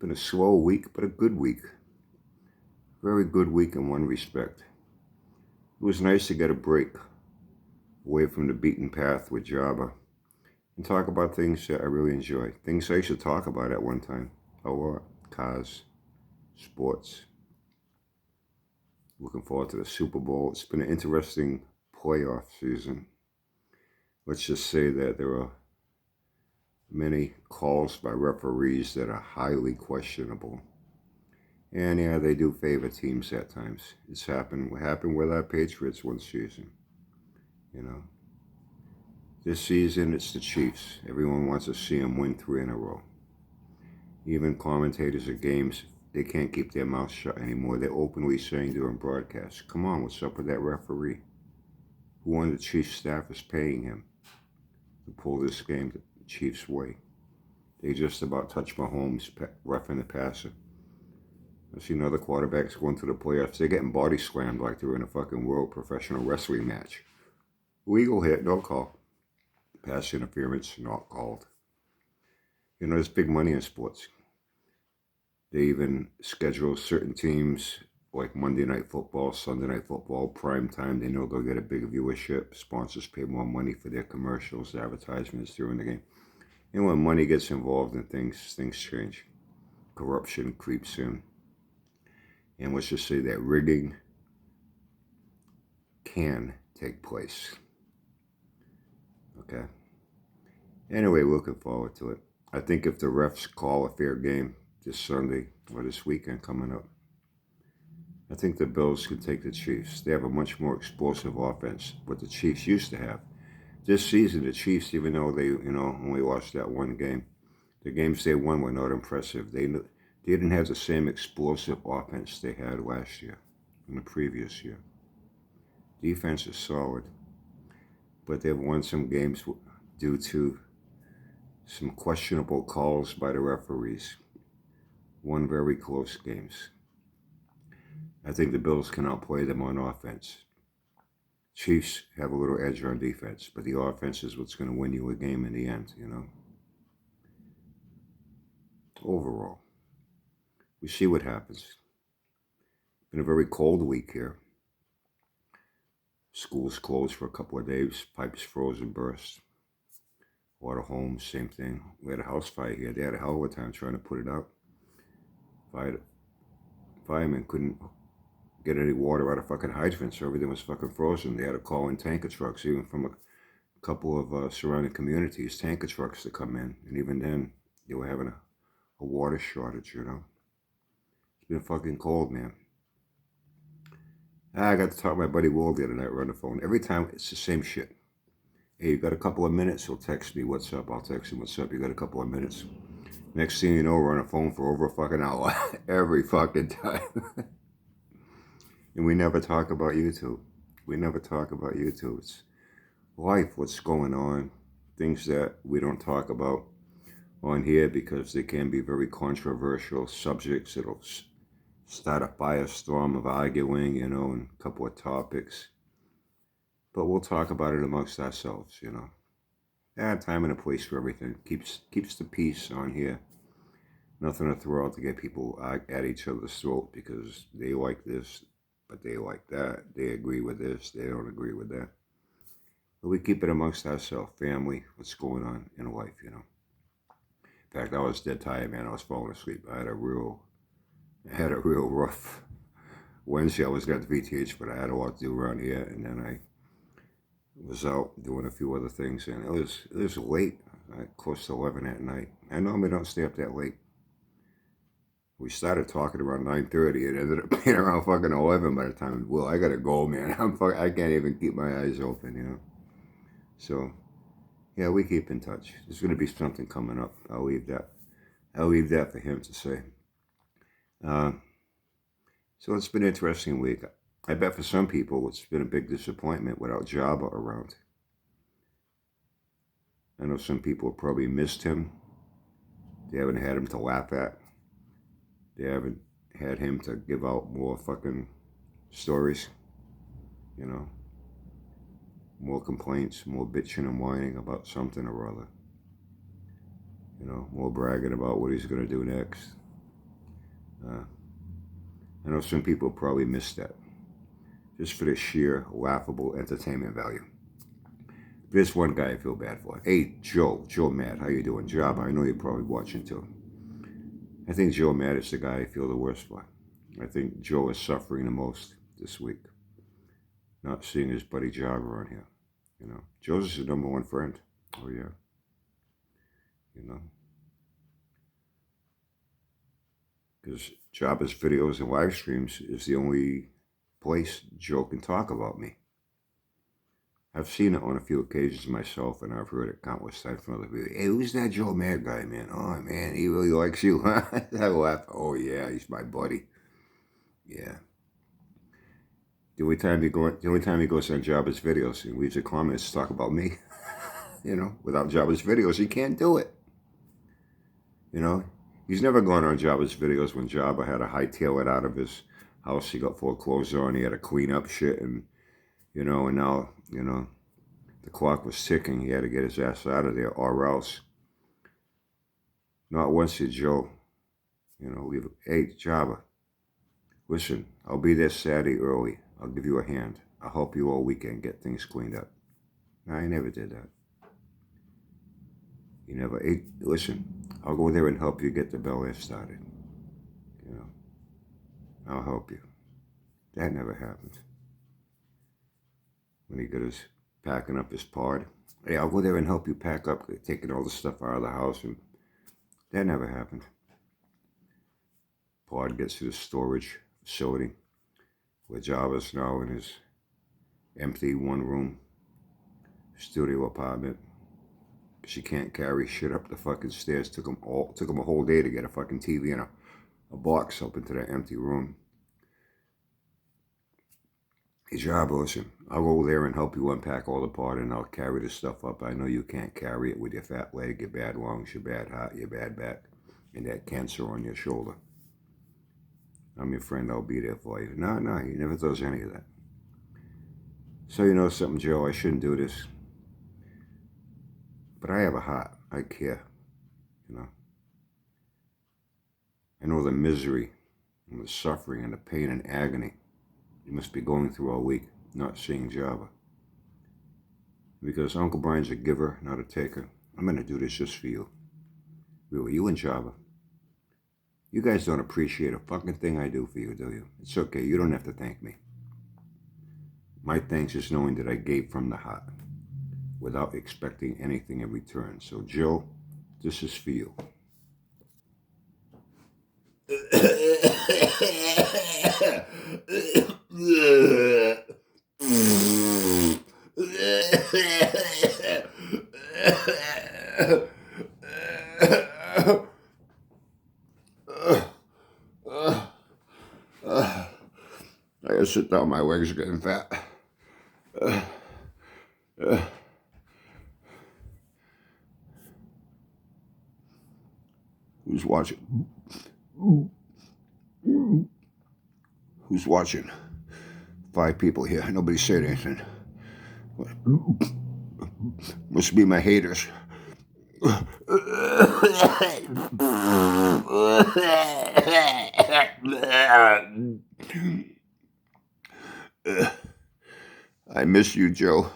been a slow week, but a good week. Very good week in one respect. It was nice to get a break away from the beaten path with Java and talk about things that I really enjoy. Things I used to talk about at one time a lot. Cars, sports. Looking forward to the Super Bowl. It's been an interesting playoff season. Let's just say that there are many calls by referees that are highly questionable. And yeah, they do favor teams at times. It's happened. What happened with our Patriots one season. You know, this season it's the Chiefs. Everyone wants to see them win 3 in a row. Even commentators at games, they can't keep their mouths shut anymore. They're openly saying during broadcasts, "Come on, what's up with that referee? Who on the Chiefs staff is paying him to pull this game the Chiefs' way?" They just about touched Mahomes roughing the passer. I've seen other quarterbacks going to the playoffs. They're getting body slammed like they're in a fucking world professional wrestling match. Legal hit, no call. Pass interference, not called. You know, there's big money in sports. They even schedule certain teams like Monday Night Football, Sunday Night Football, prime time. They know they'll get a big viewership. Sponsors pay more money for their commercials, advertisements during the game. And when money gets involved in things change. Corruption creeps in. And let's just say that rigging can take place. Okay? Anyway, looking forward to it. I think if the refs call a fair game this Sunday or this weekend coming up, I think the Bills can take the Chiefs. They have a much more explosive offense, what the Chiefs used to have. This season, the Chiefs, even though they, only lost that one game, the games they won were not impressive. They didn't have the same explosive offense they had last year, in the previous year. Defense is solid, but they've won some games due to some questionable calls by the referees. Won very close games. I think the Bills can outplay them on offense. Chiefs have a little edge on defense, but the offense is what's going to win you a game in the end, Overall, we see what happens. Been a very cold week here. Schools closed for a couple of days. Pipes froze and burst. A lot of homes, same thing. We had a house fire here. They had a hell of a time trying to put it out. Firemen couldn't get any water out of fucking hydrants, so everything was fucking frozen. They had to call in tanker trucks, even from a couple of surrounding communities, tanker trucks to come in. And even then, they were having a water shortage, It's been fucking cold, man. I got to talk to my buddy Will the other night on the phone. Every time, it's the same shit. Hey, you got a couple of minutes? He'll text me, "What's up?" I'll text him, "What's up?" You got a couple of minutes? Next thing you know, we're on the phone for over a fucking hour. Every fucking time. And we never talk about YouTube. It's life, what's going on. Things that we don't talk about on here because they can be very controversial subjects. It'll start a firestorm of arguing, and a couple of topics. But we'll talk about it amongst ourselves, Time and a place for everything. Keeps the peace on here. Nothing to throw out to get people at each other's throat because they like this, but they like that. They agree with this, they don't agree with that. But we keep it amongst ourselves, family, what's going on in life, In fact, I was dead tired, man. I was falling asleep. I had a real rough Wednesday. I was at the VTH, but I had a lot to do around here, and then I was out doing a few other things, and it was late, close to 11 at night. I normally don't stay up that late. We started talking around 9:30. It ended up being around fucking 11 by the time. Well, I gotta go, man. I can't even keep my eyes open, So, yeah, we keep in touch. There's gonna be something coming up. I'll leave that for him to say. So it's been an interesting week. I bet for some people it's been a big disappointment without Jabba around. I know some people have probably missed him. They haven't had him to laugh at. They haven't had him to give out more fucking stories, more complaints, more bitching and whining about something or other, more bragging about what he's going to do next. I know some people probably missed that, just for the sheer laughable entertainment value. There's one guy I feel bad for. Hey, Joe Matt, how you doing? Job, I know you're probably watching too. I think Joe Matt is the guy I feel the worst for. I think Joe is suffering the most this week. Not seeing his buddy Job around here. You know, Joe's his number one friend. Oh yeah. You know, because Jabba's videos and live streams is the only place Joe can talk about me. I've seen it on a few occasions myself, and I've heard it countless times from other people. Hey, who's that Joe Mad guy, man? Oh, man, he really likes you. I laugh. Oh, yeah, he's my buddy. Yeah. The only time he goes on Jabba's videos and leaves a comment to talk about me. You know, without Jabba's videos, he can't do it. You know, he's never gone on Jabba's videos when Jabba had to hightail it out of his house. He got foreclosed on. He had to clean up shit, and and now the clock was ticking. He had to get his ass out of there, or else. Not once did Joe, leave. Hey, Jabba, listen, I'll be there Saturday early. I'll give you a hand. I'll help you all weekend get things cleaned up. No, he never did that. He never. Hey, listen, I'll go there and help you get the Bel Air started. I'll help you. That never happened. When he got his packing up his pod, hey, I'll go there and help you pack up, taking all the stuff out of the house, and that never happened. Pod gets to the storage facility where Jabba's now in his empty one-room studio apartment. She can't carry shit up the fucking stairs. Took him a whole day to get a fucking TV and a box up into that empty room. Hey, Jabba, listen, I'll go there and help you unpack all the pod, and I'll carry the stuff up. I know you can't carry it with your fat leg, your bad lungs, your bad heart, your bad back, and that cancer on your shoulder. I'm your friend, I'll be there for you. No, he never does any of that. So you know something, Joe, I shouldn't do this. But I have a heart. I care. I know the misery and the suffering and the pain and agony you must be going through all week, not seeing Jabba. Because Uncle Brian's a giver, not a taker. I'm going to do this just for you. Really, you and Jabba. You guys don't appreciate a fucking thing I do for you, do you? It's okay. You don't have to thank me. My thanks is knowing that I gave from the heart without expecting anything in return. So, Joe, this is for you. I gotta sit down, my legs are getting fat. Who's watching? Who's watching? 5 people here. Nobody said anything. Must be my haters. I miss you, Joe.